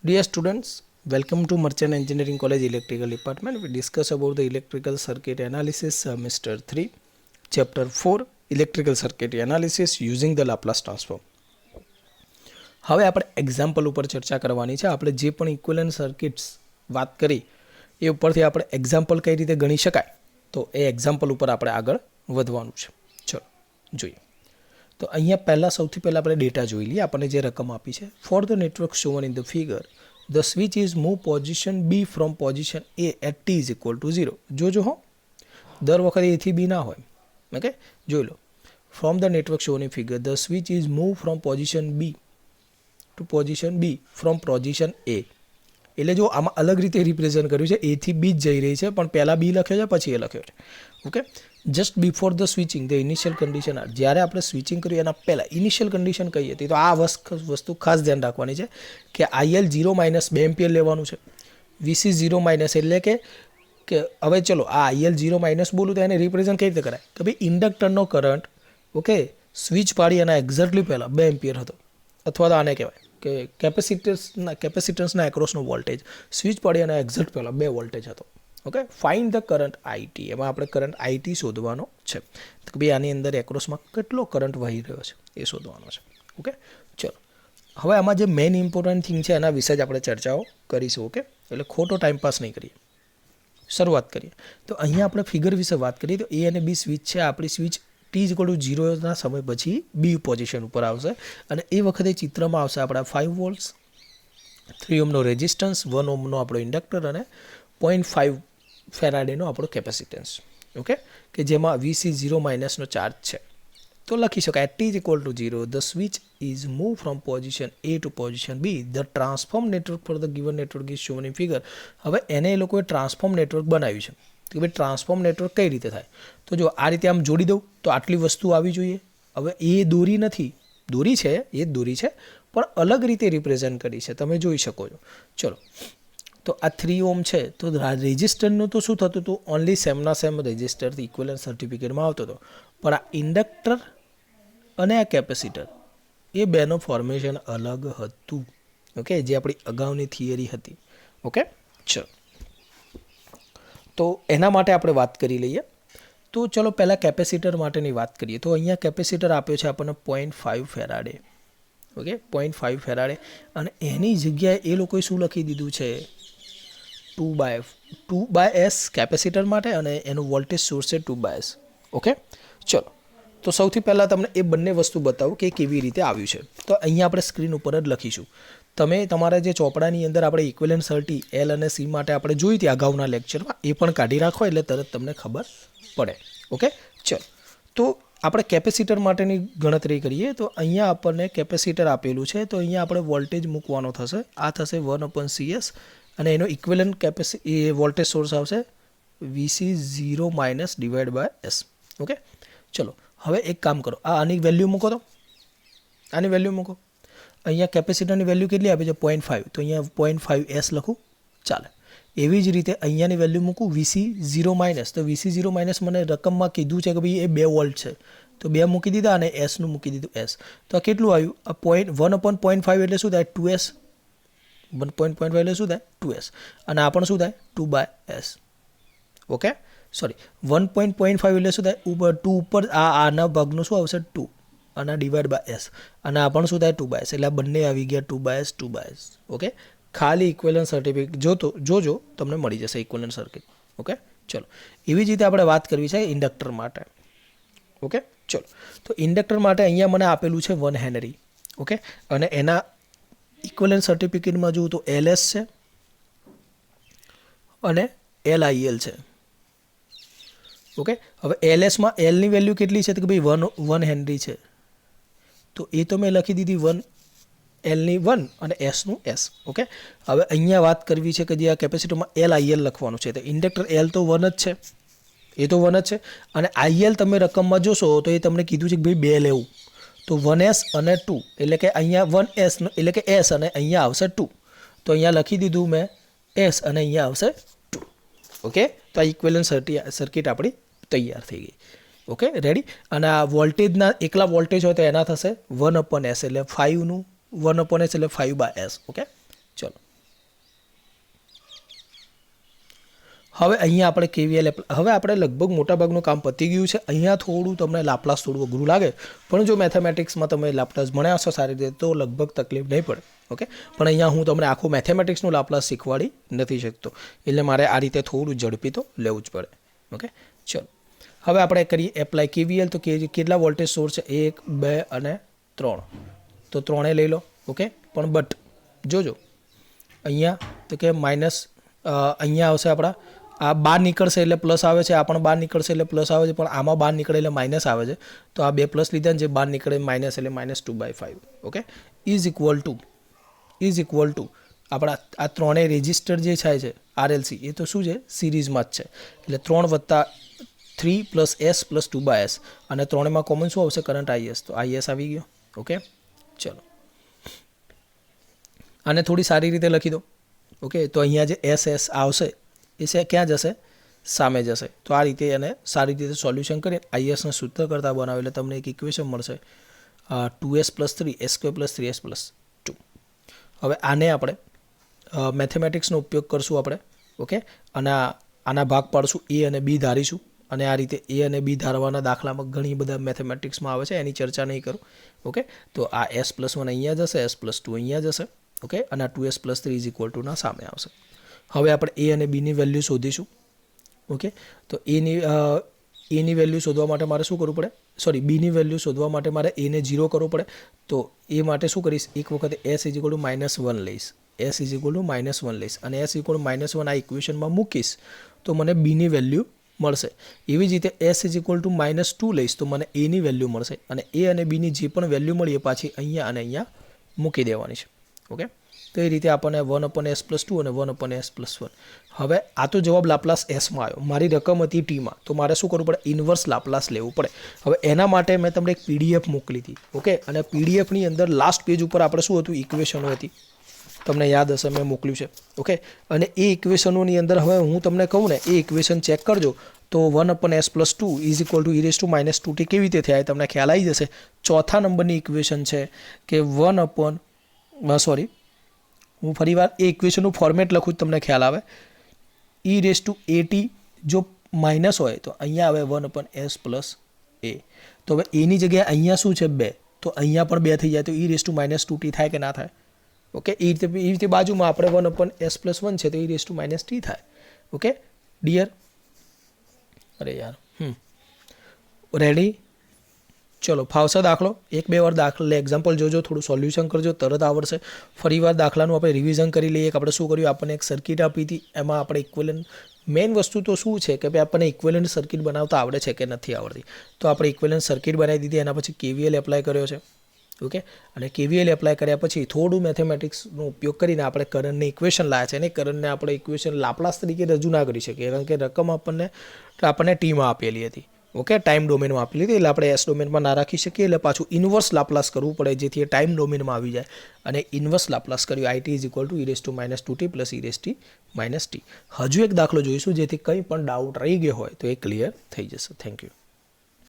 Dear students, welcome to Merchant Engineering College Electrical Department. We discuss about the electrical circuit analysis, semester 3, chapter 4, electrical circuit analysis using the Laplace transform. હવે આપણે example ઉપર ચર્ચા કરવાની છે. આપણે જે પણ ઇક્વિવેલન્ટ સર્કિટ્સ વાત કરી એ ઉપરથી આપણે એક્ઝામ્પલ કઈ રીતે ગણી શકાય તો એ એક્ઝામ્પલ ઉપર આપણે આગળ વધવાનું છે. ચલો જોઈએ. તો અહીંયા સૌથી પહેલાં આપણે ડેટા જોઈ લઈએ. આપણને જે રકમ આપી છે, for the network shown in the figure the switch is move position B from position A at T is equal to 0. જોજો હો, દર વખતે એથી બી ના હોય. ઓકે, જોઈ લો. From the network shown in figure the switch is move from position B to position B from position A. એટલે જો આમાં અલગ રીતે રિપ્રેઝન્ટ કર્યું છે, એથી બી જ જઈ રહી છે, પણ પહેલાં બી લખ્યો છે પછી એ લખ્યો છે. Okay, just before the switching the initial condition R. જ્યારે આપણે સ્વિચિંગ કર્યું એના પહેલાં ઇનિશિયલ કન્ડિશન કઈ હતી, તો આ વસ્તુ ખાસ ધ્યાન રાખવાની છે કે આઈએલ 0 માઇનસ 2 એમ્પિયર લેવાનું છે, વીસી 0 માઇનસ એટલે કે હવે ચલો આ આઈએલ 0 માઇનસ બોલું તો એને રિપ્રેઝન્ટ કઈ રીતે કરાય કે ભાઈ ઇન્ડક્ટરનો કરંટ ઓકે સ્વિચ પાડી એના એક્ઝેક્ટલી પહેલાં 2 એમ્પિયર હતો, અથવા તો આને કહેવાય કે કેપેસિટન્સના એક્રોસનો વોલ્ટેજ સ્વિચ પાડી એના એક્ઝેક્ટ પહેલાં 2 વોલ્ટેજ હતો. Okay, find the current IT. એમાં આપણે કરંટ આઈટી શોધવાનો છે કે ભાઈ આની અંદર એક્રોસમાં કેટલો કરંટ વહી રહ્યો છે એ શોધવાનો છે. ઓકે, ચલો હવે આમાં જે મેઇન ઇમ્પોર્ટન્ટ થિંગ છે એના વિશે જ આપણે ચર્ચાઓ કરીશું. ઓકે, એટલે ખોટો ટાઈમપાસ નહીં કરીએ, શરૂઆત કરીએ. તો અહીંયા આપણે ફિગર વિશે વાત કરીએ તો એ અને બી સ્વિચ છે. આપણી switch T is equal to 0 સમય પછી બી પોઝિશન ઉપર આવશે અને એ વખતે ચિત્રમાં આવશે આપણા 5 વોલ્ટ્સ, 3 ઓમનો રેઝિસ્ટન્સ, 1 ઓમનો આપણો ઇન્ડક્ટર અને 0.5 ફેરાડેનો આપણો કેપેસિટન્સ. ઓકે, કે જેમાં વીસી 0 માઇનસનો ચાર્જ છે. તો લખી શકાય t is equal to 0 the switch is move from position A to position B the transform network for the given network is shown in figure. હવે એને એ લોકોએ ટ્રાન્સફોર્મ નેટવર્ક બનાવ્યું છે કે ભાઈ ટ્રાન્સફોર્મ નેટવર્ક કઈ રીતે થાય. તો જો આ રીતે આમ જોડી દઉં તો આટલી વસ્તુ આવી જોઈએ. હવે એ દોરી નથી, દોરી છે, એ જ દોરી છે, પણ અલગ રીતે રિપ્રેઝન્ટ કરી છે, તમે જોઈ શકો છો. ચલો, તો આ 3 ઓમ છે, તો રેઝિસ્ટરનું તો શું થતું હતું, ઓનલી સેમના સેમ રેઝિસ્ટરથી ઇક્વિવેલન્ટ સર્ટિફિકેટમાં આવતો હતો. પણ આ ઇન્ડક્ટર અને આ કેપેસિટર એ બેનો ફોર્મેશન અલગ હતું. ઓકે, જે આપણી અગાઉની થિયરી હતી. ઓકે, ચલો તો એના માટે આપણે વાત કરી લઈએ. તો ચલો પહેલાં કેપેસિટર માટેની વાત કરીએ. તો અહીંયા કેપેસિટર આપ્યો છે આપણને 0.5 ફેરાડે. ઓકે, 0.5 ફેરાડે અને એની જગ્યાએ એ લોકોએ શું લખી દીધું છે, 2/s કેપેસિટર માટે અને એનું વોલ્ટેજ સોર્સ છે 2/s. ઓકે, ચલો તો સૌથી પહેલાં તમને એ બંને વસ્તુ બતાવું કે કેવી રીતે આવ્યું છે. તો અહીંયા આપણે સ્ક્રીન ઉપર જ લખીશું. તમે તમારા જે ચોપડાની અંદર આપણે ઇક્વિવેલન્ટ સર્ટી એલ અને સી માટે આપણે જોઈ હતી અગાઉના લેક્ચરમાં, એ પણ કાઢી રાખો એટલે તરત તમને ખબર પડે. ઓકે, ચલો તો આપણે કેપેસિટર માટેની ગણતરી કરીએ. તો અહીંયા આપણને કેપેસિટર આપેલું છે, તો અહીંયા આપણે વોલ્ટેજ મૂકવાનો થશે. આ થશે 1/CS અને એનો ઇક્વિવેલન્ટ વોલ્ટેજ સોર્સ આવશે VC 0 minus divide by S. Okay, ચલો હવે એક કામ કરો, આની વેલ્યુ મૂકો, તો આની વેલ્યુ મૂકો. અહીંયા કેપેસિટરની વેલ્યુ કેટલી આપી છે, 0.5, તો અહીંયા 0.5s લખું, ચાલે. એવી જ રીતે અહીંયાની વેલ્યુ મૂકું વીસી 0 માઇનસ, તો વીસી 0 માઇનસ મને રકમમાં કીધું છે કે ભાઈ એ 2 વોલ્ટ છે, તો 2 મૂકી દીધા અને એસનું મૂકી દીધું એસ. તો આ કેટલું આવ્યું, આ 1/0.5 એટલે શું થાય 2s, 1.5 એટલે શું થાય 2s અને આ પણ શું થાય 2/s. ઓકે, સોરી 1.5 એટલે શું થાય 2 ઉપર આના ભાગનું શું આવશે 2 અને ડિવાઈડ બાય એસ અને આ પણ શું થાય 2/s, એટલે આ બંને આવી ગયા 2/s. ઓકે, ખાલી ઇક્વિવેલન્ટ સર્ટિફિકેટ જોજો તમને મળી જશે ઇક્વિવેલન્ટ સર્કિટ. ઓકે, ચલો એવી જ રીતે આપણે વાત કરવી છે ઇન્ડક્ટર માટે. ઓકે, ચલો તો ઇન્ડક્ટર માટે અહીંયા મને આપેલું છે 1 હેનરી. ઓકે, અને એના ઇક્વિવેલન્ટ સર્ટિફિકેટમાં જોઉં તો એલએસ છે અને એલઆઈએલ છે. ઓકે, હવે એલએસમાં એલની વેલ્યુ કેટલી છે તો કે ભાઈ 1 હેનરી છે, તો એ તો મેં લખી દીધી 1 એલની 1 અને એસનું એસ. ઓકે, હવે અહીંયા વાત કરવી છે કે જે આ કેપેસિટરમાં એલઆઈએલ લખવાનું છે. તો ઇન્ડક્ટર એલ તો 1 જ છે, એ તો 1 જ છે અને આઈએલ તમે રકમમાં જોશો તો એ તમને કીધું છે કે ભાઈ 2 લેવું, તો 1s અને 2 એટલે કે અહીંયા 1s એટલે કે એસ અને અહીંયા આવશે 2, તો અહીંયા લખી દીધું મેં એસ અને અહીંયા આવશે 2. ઓકે, તો આ ઇક્વિવેલન્ટ સર્કિટ આપણી તૈયાર થઈ ગઈ. Okay, ready. અને આ વોલ્ટેજના એકલા વોલ્ટેજ હોય તો એના થશે 1/s એટલે 5નું 1/s એટલે 5/s. ઓકે, ચલો હવે અહીંયા આપણે KVL હવે આપણે લગભગ મોટાભાગનું કામ પતી ગયું છે. અહીંયા થોડું તમને લાપ્લાસ થોડું અઘરું લાગે, પણ જો મેથેમેટિક્સમાં તમે લાપ્લાસ ભણ્યા હશો સારી રીતે તો લગભગ તકલીફ નહીં પડે. ઓકે, પણ અહીંયા હું તમને આખું મેથેમેટિક્સનું લાપ્લાસ શીખવાડી નથી શકતો, એટલે મારે આ રીતે થોડું ઝડપી તો લેવું જ પડે. ઓકે, ચલો હવે આપણે કરીએ એપ્લાય KVL. તો કેટલા વોલ્ટેજ સોર્સ છે? 1, 2 અને 3. તો 3 લઈ લો. ઓકે, પણ બટ જોજો અહીંયા તો કે માઇનસ અહીંયા આવશે આપણા આ બહાર નીકળશે એટલે પ્લસ આવે છે, આ પણ બહાર નીકળશે એટલે પ્લસ આવે છે, પણ આમાં બહાર નીકળે એટલે માઇનસ આવે છે. તો આ બે પ્લસ લીધા ને જે બહાર નીકળે માઇનસ એટલે -2/5. ઓકે, ઇઝ ઇક્વલ ટુ આપણા આ ત્રણેય રેજિસ્ટર જે થાય છે RLC એ તો શું છે? સિરીઝમાં જ છે. એટલે 3 + 3 + s + 2/s અને ત્રણેયમાં કોમન શું આવશે? Current IS. તો IS આવી ગયો. ઓકે, ચલો આને થોડી સારી રીતે લખી દો. ઓકે, તો અહીંયા જે SS આવશે એ છે ક્યાં જશે? સામે જશે. તો આ રીતે એને સારી રીતે સોલ્યુશન કરીને ISને સૂત્ર કરતાં બનાવે એટલે તમને એક ઇક્વેશન મળશે 2s + 3 s² + 3s + 2. હવે આને આપણે મેથેમેટિક્સનો ઉપયોગ કરશું આપણે. ઓકે, અને આના ભાગ પાડશું, A અને B ધારીશું, અને આ રીતે A અને B ધારવાના દાખલામાં ઘણી બધા મેથેમેટિક્સમાં આવે છે, એની ચર્ચા નહીં કરું. ઓકે, તો આ s+1 અહીંયા જશે, s+2 અહીંયા જશે. ઓકે, અને આ 2s + 3 = ના સામે આવશે. હવે આપણે A અને Bની વેલ્યુ શોધીશું. ઓકે, તો એની વેલ્યુ શોધવા માટે મારે શું કરવું પડે? સોરી, Bની વેલ્યુ શોધવા માટે મારે Aને 0 કરવો પડે. તો એ માટે શું કરીશ? એક વખતે s = -1 લઈશ, s = -1 લઈશ, અને s = -1 આ ઇક્વેશનમાં મૂકીશ તો મને Bની વેલ્યુ મળશે. એવી જ રીતે s = -2 લઈશ તો મને Aની વેલ્યુ મળશે, અને A અને Bની જે પણ વેલ્યુ મળી એ પાછી અહીંયા અને અહીંયા મૂકી દેવાની છે. ઓકે, તો એ રીતે આપણને 1/s+2 અને 1/s+1. હવે આ તો જવાબ લાપ્લાસ એસમાં આવ્યો. મારી રકમ હતી ટીમાં, તો મારે શું કરવું પડે? ઇન્વર્સ લાપ્લાસ લેવું પડે. હવે એના માટે મેં તમને એક PDF મોકલી હતી. ઓકે, અને PDFની અંદર લાસ્ટ પેજ ઉપર આપણે શું હતું? ઇક્વેશનો હતી. તમને યાદ હશે મેં મોકલ્યું છે. ઓકે, અને એ ઇક્વેશનોની અંદર હવે હું તમને કહું ને એ ઇક્વેશન ચેક કરજો તો 1/s+2 = e -2t કેવી રીતે થયા તમને ખ્યાલ આવી જશે. ચોથા નંબરની ઇક્વેશન છે કે હું ફરીવાર એ ઇક્વેશનનું ફોર્મેટ લખું તમને ખ્યાલ આવે. e⁻at જો માઇનસ હોય તો અહીંયા આવે 1/s+a. તો હવે એની જગ્યાએ અહીંયા શું છે? 2. તો અહીંયા પણ 2 થઈ જાય તો e -2t થાય કે ના થાય? ઓકે, એ રીતે બાજુમાં આપણે 1/s+1 છે તો e−t થાય. ઓકે ડિયર, અરે યાર રેડી? ચલો ફાવશે દાખલો? 1-2 વાર દાખલા એક્ઝામ્પલ જોજો, થોડું સોલ્યુશન કરજો, તરત આવડશે. ફરીવાર દાખલાનું આપણે રિવિઝન કરી લઈએ કે આપણે શું કર્યું. આપણને એક સર્કિટ આપી હતી, એમાં આપણે ઇક્વિવેલન્ટ મેઇન વસ્તુ તો શું છે કે ભાઈ આપણને ઇક્વિવેલન્ટ સર્કિટ બનાવતા આવડે છે કે નથી આવડતી. તો આપણે ઇક્વિવેલન્ટ સર્કિટ બનાવી દીધી, એના પછી KVL એપ્લાય કર્યો છે. ઓકે, અને KVL એપ્લાય કર્યા પછી થોડું મેથેમેટિક્સનો ઉપયોગ કરીને આપણે કરંટની ઇક્વેશન લાવ્યા છે, અને કરંટને આપણે ઇક્વેશન લાપ્લાસ તરીકે રજૂ ના કરી શકીએ કારણ કે રકમ આપણને ટીમાં આપેલી હતી. ઓકે, ટાઈમ ડોમેનમાં આપેલી હતી એટલે આપણે S ડોમેનમાં ના રાખી શકીએ, એટલે પાછું ઇન્વર્સ લાપ્લાસ કરવું પડે જેથી એ ટાઈમ ડોમેનમાં આવી જાય. અને ઇન્વર્સ લાપ્લાસ કર્યું IT = e−2t + e−t. હજુ એક દાખલો જોઈશું જેથી કંઈ પણ ડાઉટ રહી ગયો હોય તો એ ક્લિયર થઈ જશે. Thank you.